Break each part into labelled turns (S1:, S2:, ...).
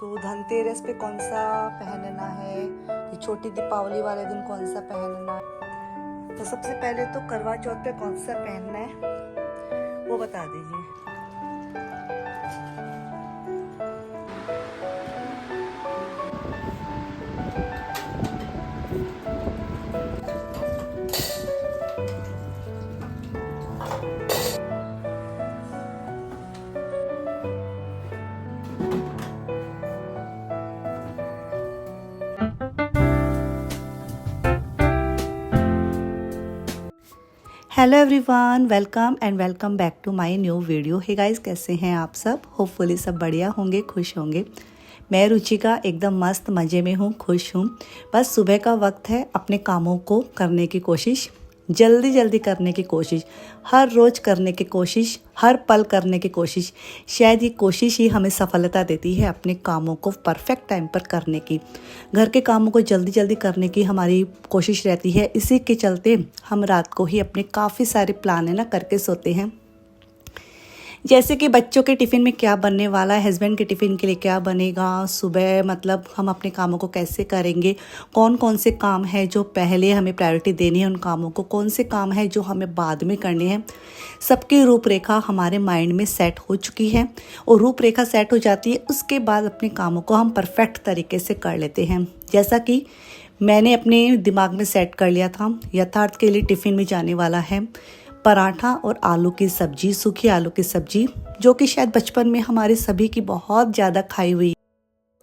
S1: तो धनतेरस पे कौन सा पहनना है, ये छोटी दीपावली वाले दिन कौन सा पहनना है। तो सबसे पहले तो करवा चौथ पे कौन सा पहनना है वो बता दीजिए। Hello everyone, welcome back to my new video. Hey guys, कैसे हैं आप सब? होपफुली सब बढ़िया होंगे, खुश होंगे। मैं रुचिका एकदम मस्त मज़े में हूँ, खुश हूँ। बस सुबह का वक्त है, अपने कामों को करने की कोशिश, जल्दी जल्दी करने की कोशिश, हर रोज़ करने की कोशिश, हर पल करने की कोशिश। शायद ये कोशिश ही हमें सफलता देती है अपने कामों को परफेक्ट टाइम पर करने की। घर के कामों को जल्दी जल्दी करने की हमारी कोशिश रहती है। इसी के चलते हम रात को ही अपने काफ़ी सारे प्लान है ना करके सोते हैं। जैसे कि बच्चों के टिफ़िन में क्या बनने वाला है, हस्बैंड के टिफ़िन के लिए क्या बनेगा, सुबह मतलब हम अपने कामों को कैसे करेंगे, कौन कौन से काम है जो पहले हमें प्रायोरिटी देनी है उन कामों को, कौन से काम है जो हमें बाद में करने हैं। सबकी रूपरेखा हमारे माइंड में सेट हो चुकी है और रूपरेखा सेट हो जाती है, उसके बाद अपने कामों को हम परफेक्ट तरीके से कर लेते हैं। जैसा कि मैंने अपने दिमाग में सेट कर लिया था, यथार्थ के लिए टिफ़िन में जाने वाला है पराठा और आलू की सब्जी, सूखी आलू की सब्जी, जो कि शायद बचपन में हमारे सभी की बहुत ज़्यादा खाई हुई।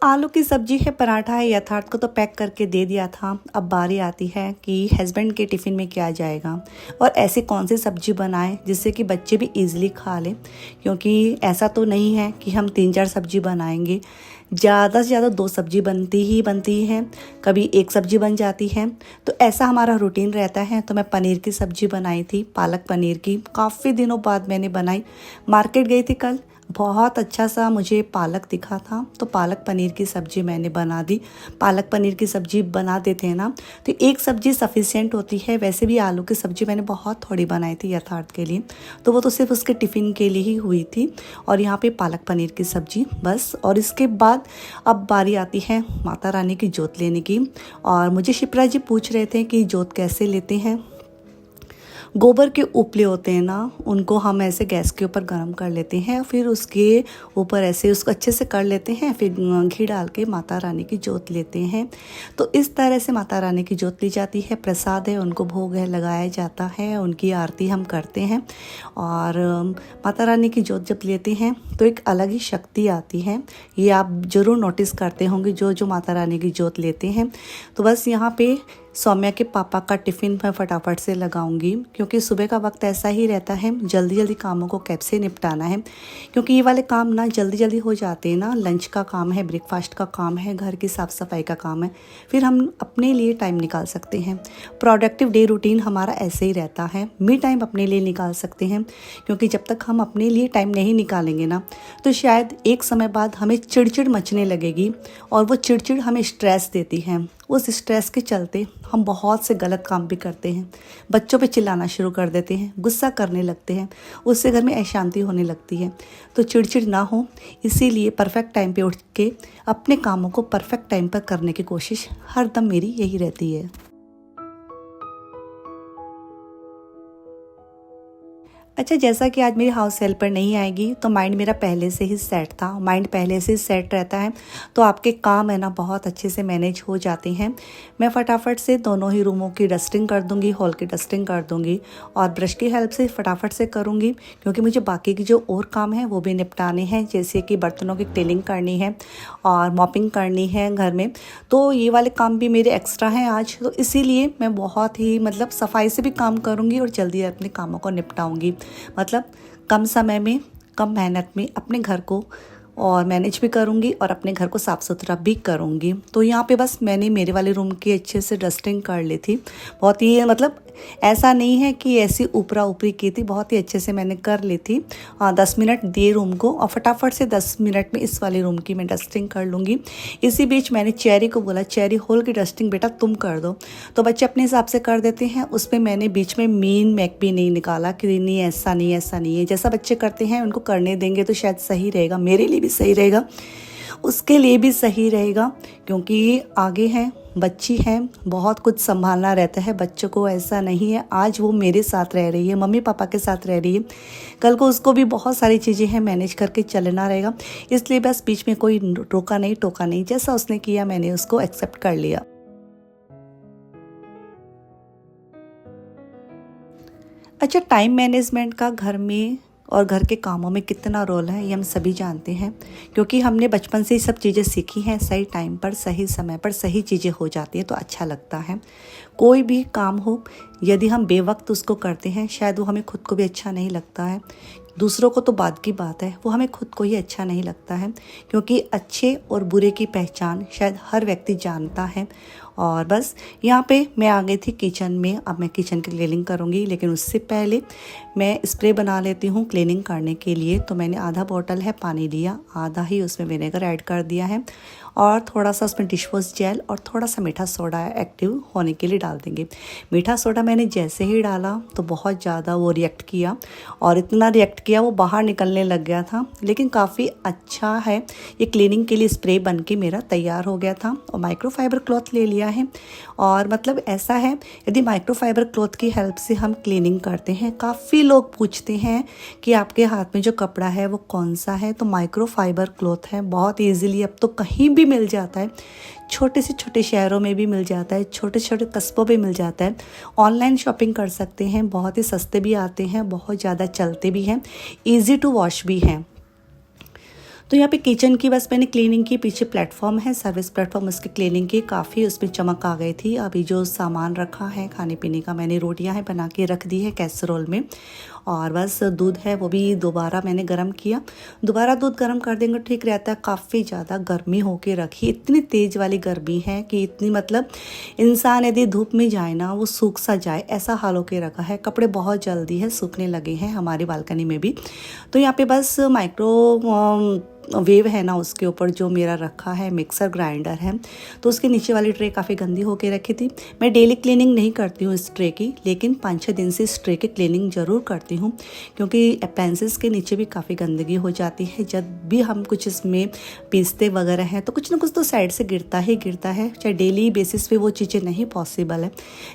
S1: आलू की सब्जी है, पराठा है, यथार्थ को तो पैक करके दे दिया था। अब बारी आती है कि हस्बैंड के टिफ़िन में क्या जाएगा और ऐसी कौन सी सब्जी बनाएं जिससे कि बच्चे भी इजीली खा लें। क्योंकि ऐसा तो नहीं है कि हम 3-4 सब्जी बनाएंगे, ज़्यादा से ज़्यादा 2 सब्जी बनती है, कभी 1 सब्जी बन जाती है। तो ऐसा हमारा रूटीन रहता है। तो मैं पनीर की सब्जी बनाई थी, पालक पनीर की, काफ़ी दिनों बाद मैंने बनाई। मार्केट गई थी कल, बहुत अच्छा सा मुझे पालक दिखा था, तो पालक पनीर की सब्ज़ी मैंने बना दी। पालक पनीर की सब्ज़ी बना देते हैं ना तो 1 सब्ज़ी सफिशिएंट होती है। वैसे भी आलू की सब्ज़ी मैंने बहुत थोड़ी बनाई थी यथार्थ के लिए, तो वो तो सिर्फ उसके टिफ़िन के लिए ही हुई थी। और यहाँ पे पालक पनीर की सब्ज़ी बस। और इसके बाद अब बारी आती है माता रानी की जोत लेने की। और मुझे शिप्रा जी पूछ रहे थे कि जोत कैसे लेते हैं। गोबर के उपले होते हैं ना, उनको हम ऐसे गैस के ऊपर गर्म कर लेते हैं, फिर उसके ऊपर ऐसे उसको अच्छे से कर लेते हैं, फिर घी डाल के माता रानी की जोत लेते हैं। तो इस तरह से माता रानी की जोत ली जाती है। प्रसाद है, उनको भोग है लगाया जाता है, उनकी आरती हम करते हैं। और माता रानी की जोत जब लेते हैं तो एक अलग ही शक्ति आती है। ये आप ज़रूर नोटिस करते होंगे जो जो माता रानी की जोत लेते हैं। तो बस यहाँ पे सौम्या के पापा का टिफ़िन मैं फटाफट से लगाऊंगी, क्योंकि सुबह का वक्त ऐसा ही रहता है, जल्दी जल्दी कामों को कैसे निपटाना है। क्योंकि ये वाले काम ना जल्दी जल्दी हो जाते हैं ना, लंच का काम है, ब्रेकफास्ट का काम है, घर की साफ़ सफाई का काम है, फिर हम अपने लिए टाइम निकाल सकते हैं। प्रोडक्टिव डे रूटीन हमारा ऐसे ही रहता है, मी टाइम अपने लिए निकाल सकते हैं। क्योंकि जब तक हम अपने लिए टाइम नहीं निकालेंगे ना तो शायद एक समय बाद हमें चिड़चिड़ मचने लगेगी, और वो चिड़चिड़ हमें स्ट्रेस देती है। उस स्ट्रेस के चलते हम बहुत से गलत काम भी करते हैं, बच्चों पे चिल्लाना शुरू कर देते हैं, गुस्सा करने लगते हैं, उससे घर में अशांति होने लगती है। तो चिड़चिड़ ना हो, इसीलिए परफेक्ट टाइम पे उठ के अपने कामों को परफेक्ट टाइम पर करने की कोशिश हर दम मेरी यही रहती है। अच्छा, जैसा कि आज मेरी हाउस हेल्पर नहीं आएगी तो माइंड मेरा पहले से ही सेट था, माइंड पहले से ही सेट रहता है, तो आपके काम है ना बहुत अच्छे से मैनेज हो जाते हैं। मैं फटाफट से दोनों ही रूमों की डस्टिंग कर दूंगी, हॉल की डस्टिंग कर दूंगी, और ब्रश की हेल्प से फटाफट से करूंगी, क्योंकि मुझे बाकी की जो और काम है वो भी निपटाने हैं। जैसे कि बर्तनों की क्लीनिंग करनी है और मॉपिंग करनी है घर में, तो ये वाले काम भी मेरे एक्स्ट्रा हैं आज। तो इसीलिए मैं बहुत ही मतलब सफाई से भी काम करूँगी और जल्दी अपने कामों को निपटाऊँगी। मतलब कम समय में, कम मेहनत में अपने घर को और मैनेज भी करूँगी और अपने घर को साफ़ सुथरा भी करूँगी। तो यहाँ पे बस मैंने मेरे वाले रूम की अच्छे से डस्टिंग कर ली थी। बहुत ही मतलब ऐसा नहीं है कि ऐसी ऊपरा ऊपरी की थी, बहुत ही अच्छे से मैंने कर ली थी। 10 मिनट दिए रूम को, और फटाफट से 10 मिनट में इस वाले रूम की मैं डस्टिंग कर लूँगी। इसी बीच मैंने चेरी को बोला, चेरी हॉल की डस्टिंग बेटा तुम कर दो, तो बच्चे अपने हिसाब से कर देते हैं। उसमें मैंने बीच में मीन मैक भी नहीं निकाला कि नहीं ऐसा नहीं, ऐसा नहीं है। जैसा बच्चे करते हैं उनको करने देंगे तो शायद सही रहेगा, मेरे लिए भी सही रहेगा। उसके लिए भी सही रहेगा, क्योंकि आगे हैं, बच्ची है, बहुत कुछ संभालना रहता है बच्चों को। ऐसा नहीं है आज वो मेरे साथ रह रही है, मम्मी पापा के साथ रह रही है, कल को उसको भी बहुत सारी चीज़ें हैं मैनेज करके चलना रहेगा। इसलिए बस बीच में कोई रोका नहीं टोका नहीं, जैसा उसने किया मैंने उसको एक्सेप्ट कर लिया। अच्छा, टाइम मैनेजमेंट का घर में और घर के कामों में कितना रोल है ये हम सभी जानते हैं, क्योंकि हमने बचपन से ही सब चीज़ें सीखी हैं। सही टाइम पर सही समय पर सही चीज़ें हो जाती हैं तो अच्छा लगता है। कोई भी काम हो, यदि हम बेवक्त उसको करते हैं शायद वो हमें खुद को भी अच्छा नहीं लगता है। दूसरों को तो बाद की बात है, वो हमें खुद को ही अच्छा नहीं लगता है, क्योंकि अच्छे और बुरे की पहचान शायद हर व्यक्ति जानता है। और बस यहाँ पे मैं आ गई थी किचन में। अब मैं किचन की क्लीनिंग करूँगी, लेकिन उससे पहले मैं स्प्रे बना लेती हूँ क्लीनिंग करने के लिए। तो मैंने आधा बोतल है पानी लिया, आधा ही उसमें विनेगर ऐड कर दिया है और थोड़ा सा उसमें डिश वॉश जेल और थोड़ा सा मीठा सोडा एक्टिव होने के लिए डाल देंगे। मीठा सोडा मैंने जैसे ही डाला तो बहुत ज़्यादा वो रिएक्ट किया, और इतना रिएक्ट किया वो बाहर निकलने लग गया था। लेकिन काफ़ी अच्छा है, ये क्लीनिंग के लिए स्प्रे बन के मेरा तैयार हो गया था। और माइक्रोफाइबर क्लॉथ ले लिया है, और मतलब ऐसा है यदि माइक्रोफाइबर क्लॉथ की हेल्प से हम क्लीनिंग करते हैं, काफ़ी लोग पूछते हैं कि आपके हाथ में जो कपड़ा है वो कौन सा है, तो माइक्रोफाइबर क्लॉथ है। बहुत ईजिली अब तो कहीं भी मिल जाता है, छोटे से छोटे शहरों में भी मिल जाता है, छोटे छोटे कस्बों में मिल जाता है। ऑनलाइन शॉपिंग कर सकते हैं, बहुत ही सस्ते भी आते हैं, बहुत ज़्यादा चलते भी हैं, ईजी टू वॉश भी हैं। तो यहाँ पे किचन की बस मैंने क्लीनिंग की, पीछे प्लेटफॉर्म है सर्विस प्लेटफॉर्म, उसकी क्लीनिंग की, काफ़ी उसमें चमक आ गई थी। अभी जो सामान रखा है खाने पीने का, मैंने रोटियां हैं बना के रख दी है कैसरोल में, और बस दूध है वो भी दोबारा मैंने गर्म किया। दोबारा दूध गर्म कर देंगे ठीक रहता है। काफ़ी ज़्यादा गर्मी होके रखी, इतनी तेज़ वाली गर्मी है कि इतनी मतलब इंसान यदि धूप में जाए ना वो सूख सा जाए, ऐसा हाल होके रखा है। कपड़े बहुत जल्दी है सूखने लगे हैं हमारी बालकनी में भी। तो यहाँ पे बस माइक्रो वेव है ना, उसके ऊपर जो मेरा रखा है मिक्सर ग्राइंडर है, तो उसके नीचे वाली ट्रे काफ़ी गंदी होके रखी थी। मैं डेली क्लीनिंग नहीं करती हूँ इस ट्रे की, लेकिन 5-6 दिन से इस ट्रे की क्लीनिंग ज़रूर करती हूँ, क्योंकि अप्लायंसेस के नीचे भी काफ़ी गंदगी हो जाती है। जब भी हम कुछ इसमें पीसते वगैरह हैं तो कुछ ना कुछ तो साइड से गिरता ही गिरता है। चाहे डेली बेसिस पे वो चीज़ें नहीं पॉसिबल है,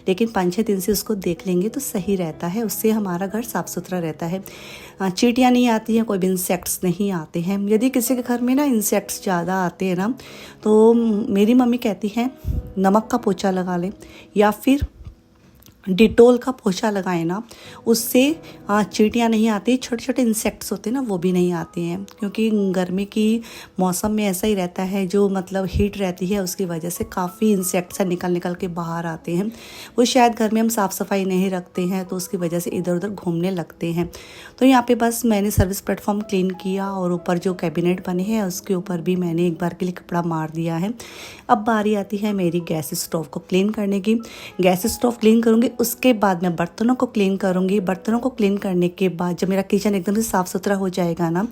S1: लेकिन 5-6 दिन से उसको देख लेंगे तो सही रहता है। उससे हमारा घर साफ़ सुथरा रहता है, चींटियाँ नहीं आती हैं, कोई भी इंसेक्ट्स नहीं आते हैं। यदि किसी के घर में ना इंसेक्ट्स ज़्यादा आते हैं ना, तो मेरी मम्मी कहती हैं नमक का पोछा लगा लें या फिर डिटोल का पोछा लगाएं ना, उससे चींटियाँ नहीं आती, छोटे छोटे इंसेक्ट्स होते हैं ना वो भी नहीं आते हैं। क्योंकि गर्मी की मौसम में ऐसा ही रहता है, जो मतलब हीट रहती है उसकी वजह से काफ़ी इंसेक्ट्स निकल के बाहर आते हैं। वो शायद घर में हम साफ़ सफाई नहीं रखते हैं तो उसकी वजह से इधर उधर घूमने लगते हैं। तो यहाँ पे बस मैंने सर्विस प्लेटफॉर्म क्लीन किया, और ऊपर जो कैबिनेट बने हैं उसके ऊपर भी मैंने एक बार के लिए कपड़ा मार दिया है। अब बारी आती है मेरी गैस स्टोव को क्लीन करने की। गैस स्टोव क्लीन करूँगी, उसके बाद मैं बर्तनों को क्लीन करूँगी। बर्तनों को क्लीन करने के बाद जब मेरा किचन एकदम से साफ़ सुथरा हो जाएगा ना,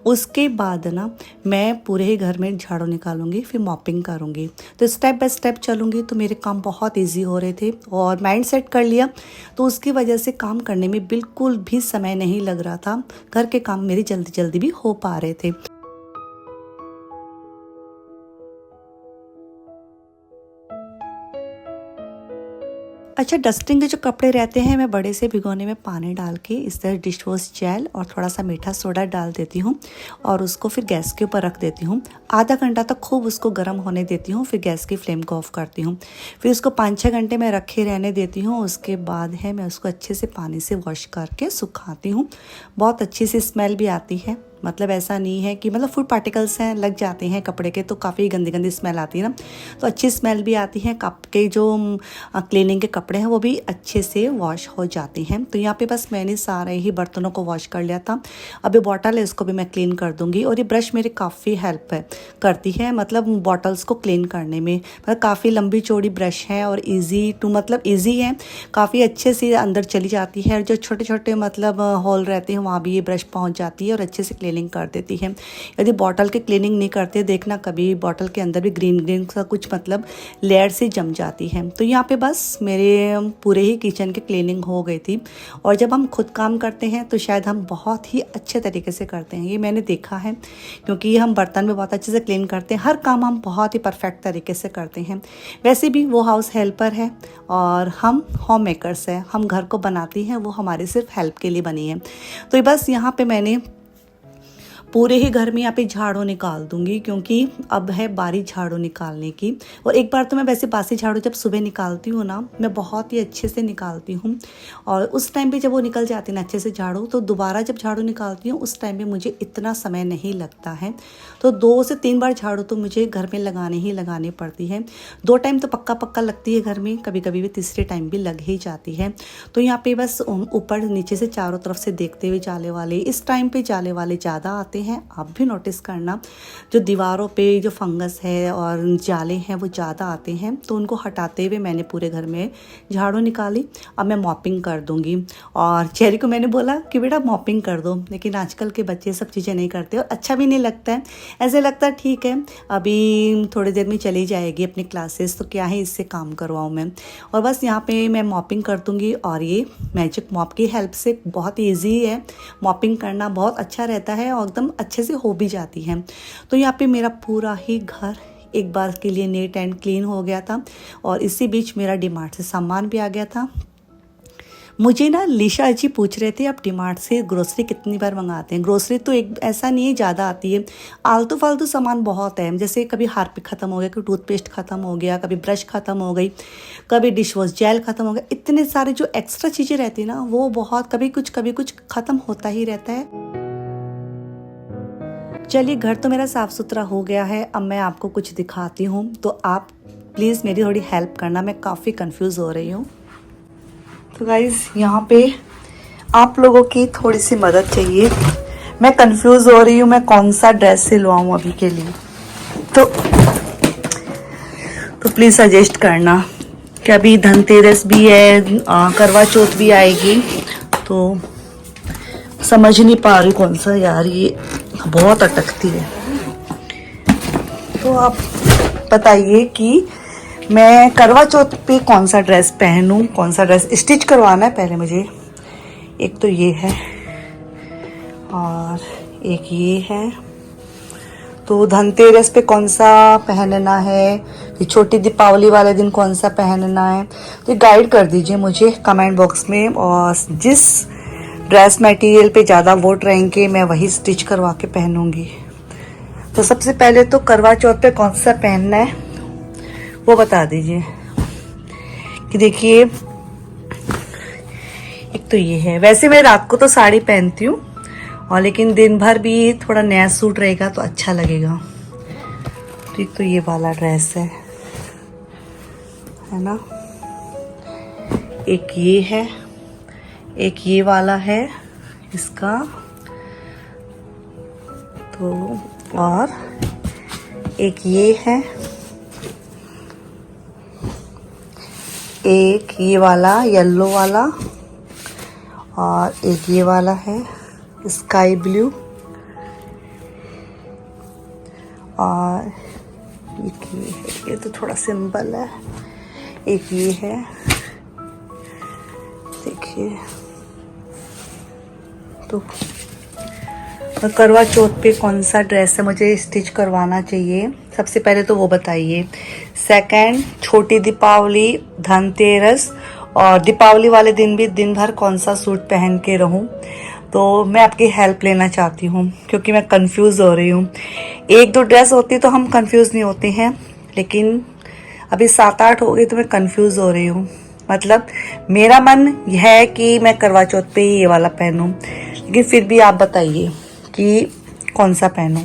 S1: उसके बाद ना मैं पूरे ही घर में झाड़ू निकालूंगी, फिर मॉपिंग करूँगी। तो स्टेप बाय स्टेप चलूँगी तो मेरे काम बहुत ईजी हो रहे थे, और माइंड सेट कर लिया तो उसकी वजह से काम करने में बिल्कुल भी समय नहीं लग रहा था। घर के काम मेरे जल्दी जल्दी भी हो पा रहे थे। अच्छा, डस्टिंग के जो कपड़े रहते हैं मैं बड़े से भिगोने में पानी डाल के इस तरह डिश वॉश जेल और थोड़ा सा मीठा सोडा डाल देती हूँ, और उसको फिर गैस के ऊपर रख देती हूँ। आधा घंटा तक खूब उसको गर्म होने देती हूँ, फिर गैस की फ्लेम को ऑफ करती हूँ। फिर उसको 5-6 घंटे मैं रखे रहने देती हूँ। उसके बाद है मैं उसको अच्छे से पानी से वॉश करके सुखाती हूँ। बहुत अच्छी सी स्मेल भी आती है, मतलब ऐसा नहीं है कि मतलब फूड पार्टिकल्स हैं लग जाते हैं कपड़े के तो काफ़ी गंदी गंदी स्मेल आती है ना, तो अच्छी स्मेल भी आती है। कप के जो क्लीनिंग के कपड़े हैं वो भी अच्छे से वॉश हो जाते हैं। तो यहाँ पे बस मैंने सारे ही बर्तनों को वॉश कर लिया था। अभी बॉटल है इसको भी मैं क्लीन कर दूँगी, और ये ब्रश मेरी काफ़ी हेल्प करती है मतलब बॉटल्स को क्लीन करने में। मतलब काफ़ी लंबी चौड़ी ब्रश है और ईजी टू मतलब ईजी है, काफ़ी अच्छे से अंदर चली जाती है, और जो छोटे छोटे मतलब होल रहते हैं वहाँ भी ये ब्रश पहुँच जाती है और अच्छे से क्लीनिंग क्लीनिंग कर देती है। यदि बॉटल की क्लीनिंग नहीं करते, देखना कभी बॉटल के अंदर भी ग्रीन ग्रीन सा कुछ मतलब लेयर से जम जाती है। तो यहाँ पे बस मेरे पूरे ही किचन की क्लीनिंग हो गई थी। और जब हम खुद काम करते हैं तो शायद हम बहुत ही अच्छे तरीके से करते हैं, ये मैंने देखा है, क्योंकि हम बर्तन में बहुत अच्छे से क्लीन करते हैं, हर काम हम बहुत ही परफेक्ट तरीके से करते हैं। वैसे भी वो हाउस हेल्पर है और हम होम मेकर्स हैं, हम घर को बनाती हैं, वो हमारी सिर्फ हेल्प के लिए बनी है। तो बस यहाँ पे मैंने पूरे ही घर में यहाँ पे झाड़ू निकाल दूंगी, क्योंकि अब है बारी झाड़ू निकालने की। और एक बार तो मैं वैसे बासी झाड़ू जब सुबह निकालती हूँ ना, मैं बहुत ही अच्छे से निकालती हूँ, और उस टाइम पे जब वो निकल जाती है ना अच्छे से झाड़ू, तो दोबारा जब झाड़ू निकालती हूँ उस टाइम पे मुझे इतना समय नहीं लगता है। तो 2 से 3 बार झाड़ू तो मुझे घर में लगानी पड़ती है। 2 टाइम तो पक्का लगती है घर में, कभी कभी भी तीसरे टाइम भी लग ही जाती है। तो यहाँ पे बस ऊपर नीचे से चारों तरफ से देखते हुए जाले वाले, इस टाइम पे जाले वाले ज़्यादा आते हैं। आप भी नोटिस करना, जो दीवारों पे जो फंगस है और जाले हैं वो ज़्यादा आते हैं। तो उनको हटाते हुए मैंने पूरे घर में झाड़ू निकाली। अब मैं मॉपिंग कर दूंगी। और चेरी को मैंने बोला कि बेटा मॉपिंग कर दो, लेकिन आजकल के बच्चे सब चीज़ें नहीं करते और अच्छा भी नहीं लगता है। ऐसे लगता है ठीक है अभी थोड़ी देर में चली जाएगी अपनी क्लासेस, तो क्या है इससे काम करवाऊँ मैं। और बस यहाँ पे मैं मॉपिंग कर दूँगी। और ये मैजिक मॉप की हेल्प से बहुत ईजी है मॉपिंग करना, बहुत अच्छा रहता है और एकदम अच्छे से हो भी जाती है। तो यहाँ पे मेरा पूरा ही घर एक बार के लिए नीट एंड क्लीन हो गया था। और इसी बीच मेरा डीमार्ट से सामान भी आ गया था। मुझे ना लिशा जी पूछ रहे थे आप डीमार्ट से ग्रोसरी कितनी बार मंगाते हैं। ग्रोसरी तो एक ऐसा नहीं है ज़्यादा आती है, आलतू फालतू सामान बहुत है। जैसे कभी हार्पिक ख़त्म हो गया, कभी टूथपेस्ट ख़त्म हो गया, कभी ब्रश ख़त्म हो गई, कभी डिश वॉश जेल ख़त्म हो गया। इतने सारे जो एक्स्ट्रा चीज़ें रहती है ना, वो बहुत कभी कुछ ख़त्म होता ही रहता है। चलिए घर तो मेरा साफ़ सुथरा हो गया है, अब मैं आपको कुछ दिखाती हूँ, तो आप प्लीज़ मेरी थोड़ी हेल्प करना, मैं काफ़ी कंफ्यूज हो रही हूँ। तो गाइज़ यहाँ पे आप लोगों की थोड़ी सी मदद चाहिए, मैं कंफ्यूज हो रही हूँ मैं कौन सा ड्रेस सिलवाऊँ अभी के लिए। तो प्लीज़ सजेस्ट करना कि अभी धनतेरस भी है, करवा चौथ भी आएगी, तो समझ नहीं पा रही कौन सा, यार ये बहुत अटकती है। तो आप बताइए कि मैं करवा चौथ पे कौन सा ड्रेस पहनूं, कौन सा ड्रेस स्टिच करवाना है पहले मुझे। एक तो ये है और एक ये है। तो धनतेरस पे कौन सा पहनना है, ये छोटी दीपावली वाले दिन कौन सा पहनना है, तो गाइड कर दीजिए मुझे कमेंट बॉक्स में। और जिस ड्रेस मटेरियल पे ज़्यादा वोट रहेंगे मैं वही स्टिच करवा के पहनूंगी। तो सबसे पहले तो करवा चौथ पे कौन सा पहनना है वो बता दीजिए। कि देखिए एक तो ये है, वैसे मैं रात को तो साड़ी पहनती हूँ, और लेकिन दिन भर भी थोड़ा नया सूट रहेगा तो अच्छा लगेगा। तो एक तो ये वाला ड्रेस है ना, एक ये है, एक ये वाला है इसका, तो और एक ये है, एक ये वाला येलो वाला, और एक ये वाला है स्काई ब्लू, और ये तो थोड़ा सिंपल है, एक ये है, देखिए। तो करवा चौथ पे कौन सा ड्रेस है मुझे स्टिच करवाना चाहिए, सबसे पहले तो वो बताइए। सेकंड, छोटी दीपावली, धनतेरस और दीपावली वाले दिन भी दिन भर कौन सा सूट पहन के रहूं। तो मैं आपकी हेल्प लेना चाहती हूँ, क्योंकि मैं कंफ्यूज हो रही हूँ। 1-2 ड्रेस होती तो हम कंफ्यूज नहीं होते हैं, लेकिन अभी 7-8 हो गई तो मैं कंफ्यूज हो रही हूँ। मतलब मेरा मन है कि मैं करवा चौथ पे ही ये वाला पहनूं, लेकिन फिर भी आप बताइए कि कौन सा पहनूं।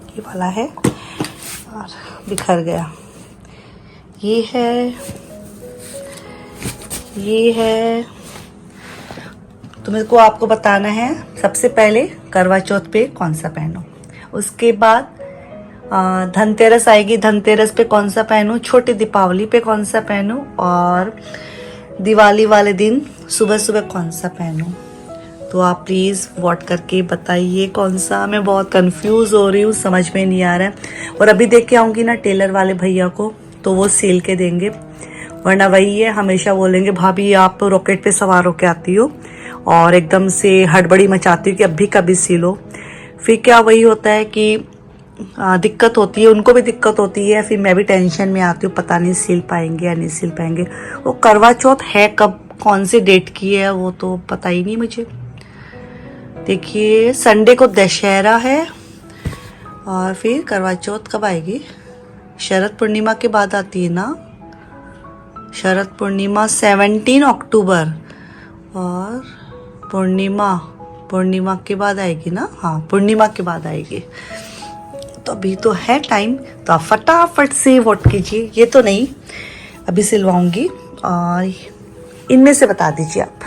S1: ये वाला है और बिखर गया, ये है, ये है। तो मेरे को आपको बताना है सबसे पहले करवा चौथ पे कौन सा पहनूं, उसके बाद धनतेरस आएगी, धनतेरस पे कौन सा पहनूं, छोटी दीपावली पे कौन सा पहनूं, और दिवाली वाले दिन सुबह सुबह कौन सा पहनूं। तो आप प्लीज़ वोट करके बताइए कौन सा। मैं बहुत कंफ्यूज हो रही हूँ, समझ में नहीं आ रहा है। और अभी देख के आऊँगी ना टेलर वाले भैया को, तो वो सिल के देंगे, वरना वही है, हमेशा बोलेंगे भाभी आप रॉकेट पे सवार होके आती हो और एकदम से हड़बड़ी मचाती हो कि अब भी कभी सिलो। फिर क्या वही होता है कि दिक्कत होती है, उनको भी दिक्कत होती है, फिर मैं भी टेंशन में आती हूँ, पता नहीं सिल पाएंगे या नहीं सिल पाएंगे। वो करवा चौथ है कब, कौन से डेट की है वो तो पता ही नहीं मुझे। देखिए संडे को दशहरा है और फिर करवा चौथ कब आएगी? शरद पूर्णिमा के बाद आती है ना, शरद पूर्णिमा 17 अक्टूबर और पूर्णिमा के बाद आएगी ना। हाँ पूर्णिमा के बाद आएगी, तो अभी तो है टाइम, तो आप फटाफट से वोट कीजिए। ये तो नहीं अभी सिलवाऊंगी, और इनमें से बता दीजिए आप,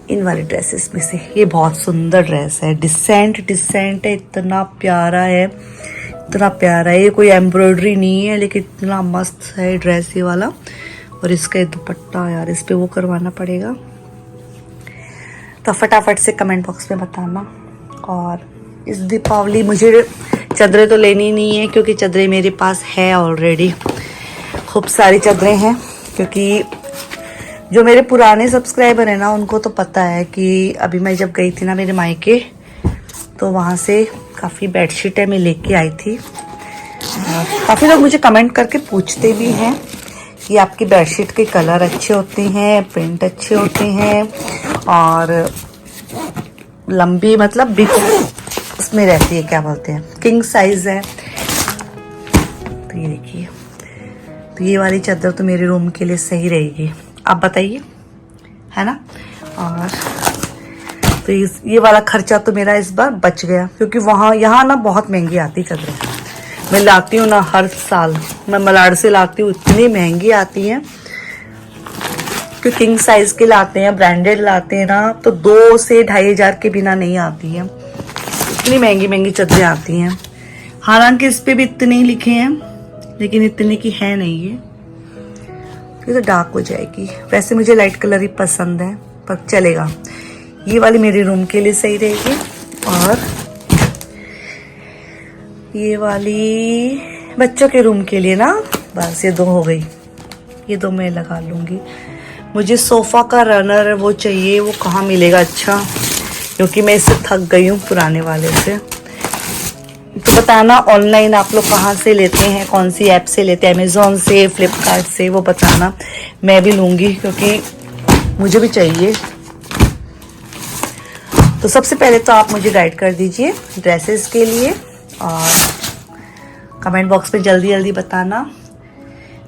S1: इन वाली ड्रेसेस में से। ये बहुत सुंदर ड्रेस है, डिसेंट है, इतना प्यारा है, इतना प्यारा है। ये कोई एम्ब्रॉयडरी नहीं है लेकिन इतना मस्त है ड्रेस ये वाला। और इसका दुपट्टा यार, इस पे वो करवाना पड़ेगा। तो फटाफट से कमेंट बॉक्स में बताना। और इस दीपावली मुझे चादरें तो लेनी नहीं है, क्योंकि चादरें मेरे पास है ऑलरेडी, खूब सारी चादरें हैं। क्योंकि जो मेरे पुराने सब्सक्राइबर हैं ना, उनको तो पता है कि अभी मैं जब गई थी ना मेरे मायके, तो वहाँ से काफ़ी बेडशीटें मैं लेके आई थी। काफ़ी लोग मुझे कमेंट करके पूछते भी हैं कि आपकी बेडशीट के कलर अच्छे होते हैं, प्रिंट अच्छे होते हैं, और लंबी मतलब बिग उसमें रहती है, क्या बोलते हैं, किंग साइज है। तो ये देखिए, तो ये वाली चादर तो मेरे रूम के लिए सही रहेगी, आप बताइए, है ना। और तो ये वाला खर्चा तो मेरा इस बार बच गया, क्योंकि यहाँ ना बहुत महंगी आती चादरें। मैं लाती हूँ ना हर साल, मैं मलाड से लाती हूँ, इतनी महंगी आती हैं। क्योंकि किंग साइज के लाते हैं, ब्रांडेड लाते हैं ना, तो 2 से 2,500 के बिना नहीं आती हैं। इतनी महंगी महंगी चादरें आती हैं। हालांकि इस पे भी इतने ही लिखे हैं, लेकिन इतने की है नहीं ये तो डार्क हो जाएगी। वैसे मुझे लाइट कलर ही पसंद है, पर चलेगा। ये वाली मेरे रूम के लिए सही रहेगी, और ये वाली बच्चों के रूम के लिए ना। बस ये 2 हो गई, ये 2 मैं लगा लूँगी। मुझे सोफ़ा का रनर वो चाहिए, वो कहाँ मिलेगा अच्छा, क्योंकि मैं इससे थक गई हूँ पुराने वाले से। तो बताना ऑनलाइन आप लोग कहाँ से लेते हैं, कौन सी ऐप से लेते हैं, अमेज़ॉन से, फ्लिपकार्ट से, वो बताना, मैं भी लूँगी क्योंकि मुझे भी चाहिए। तो सबसे पहले तो आप मुझे गाइड कर दीजिए ड्रेसेस के लिए, और कमेंट बॉक्स में जल्दी जल्दी बताना।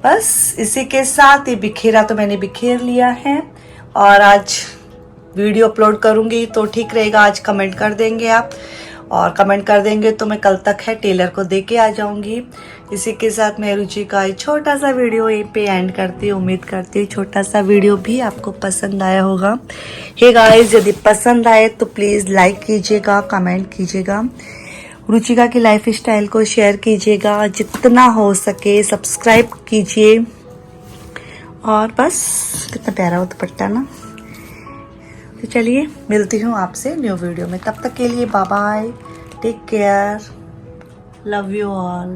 S1: बस इसी के साथ ये बिखेरा तो मैंने बिखेर लिया है, और आज वीडियो अपलोड करूँगी तो ठीक रहेगा। आज कमेंट कर देंगे आप, और कमेंट कर देंगे तो मैं कल तक है टेलर को दे के आ जाऊंगी। इसी के साथ मैं रुचि का एक छोटा सा वीडियो यहीं पे एंड करती हूँ। उम्मीद करती हूँ छोटा सा वीडियो भी आपको पसंद आया होगा। हे गाइस, यदि पसंद आए तो प्लीज़ लाइक कीजिएगा, कमेंट कीजिएगा, रुचिका की लाइफ स्टाइल को शेयर कीजिएगा, जितना हो सके सब्सक्राइब कीजिए। और बस कितना प्यारा हो दुपट्टा ना। तो चलिए मिलती हूँ आपसे न्यू वीडियो में, तब तक के लिए bye bye, take care, love you all.